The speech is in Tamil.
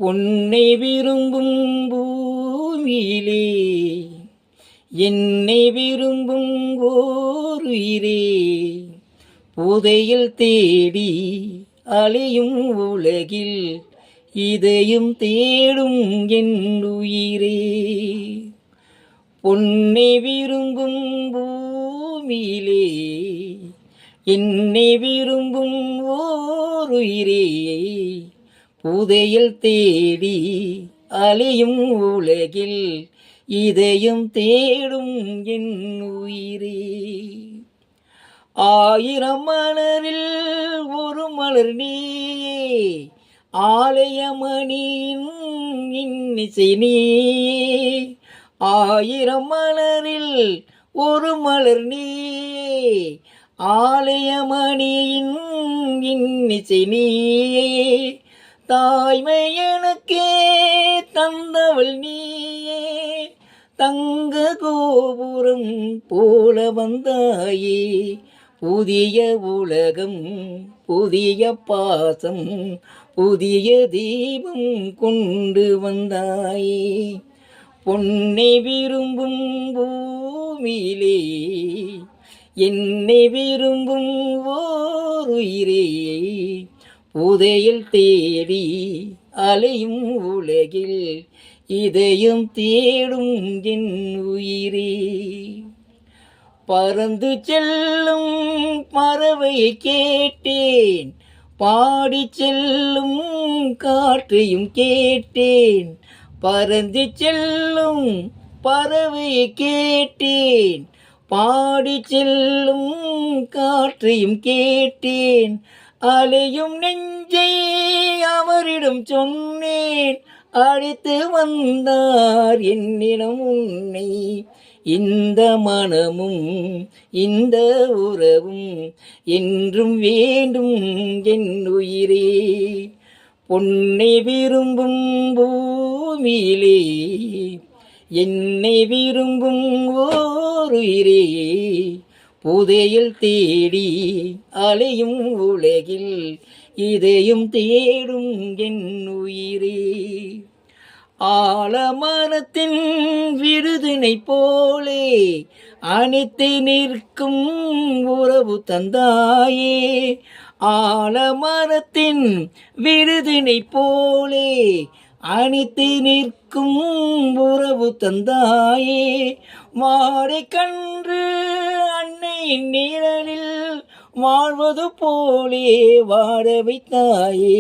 பொன்னை விரும்பும் பூமியிலே என்னை விரும்பும் ஓருயிரே, புதையல் தேடி அலையும் உலகில் இதயம் தேடும் என் உயிரே. பொன்னை விரும்பும் பூமியிலே என்னை விரும்பும் ஓருயிரே, புதையல் தேடி அலையும் உலகில் இதயம் தேடும் என் உயிரே. ஆயிரம் மலரில் ஒரு மலர் நீயே, ஆலயமணியின் இன்னிசை நீயே. ஆயிரம் மலரில் ஒரு மலர் நீயே, ஆலயமணியின் இன்னிசை நீயே. தாய்மை எனக்கே தந்தவள் நீயே, தங்க கோபுரம் போல வந்தாயே. புதிய உலகம் புதிய பாசம் புதிய தீபம் கொண்டு வந்தாயே. பொன்னை விரும்பும் பூமியிலே என்னை விரும்பும் ஓருயிரே, புதையல் தேடி அலையும் உலகில் இதயம் தேடும் என் உயிரே. பறந்து செல்லும் பறவையை கேட்டேன், பாடி செல்லும் காற்றையும் கேட்டேன். பறந்து செல்லும் பறவையை கேட்டேன், பாடி செல்லும் காற்றையும் கேட்டேன். அலையும் நெஞ்சை அவரிடம் சொன்னேன், அழைத்து வந்தார் என்னிடம் உன்னை. இந்த மனமும் இந்த உறவும் என்றும் வேண்டும் என் உயிரே. பொன்னை விரும்பும் பூமியிலே என்னை விரும்பும் ஓருயிரே, புதையல் தேடி அலையும் உலகில் இதயம் தேடும் என் உயிரே. ஆலமரத்தின் விருதினை போலே அணைத்து நிற்கும் உறவு தந்தாயே. ஆலமரத்தின் விருதினை போலே அணைத்து நிற்கும் உறவு தந்தாயே. மாடை கன்று அன்னையின் நிழலில் வாழ்வது போலே வாழ வைத்தாயே.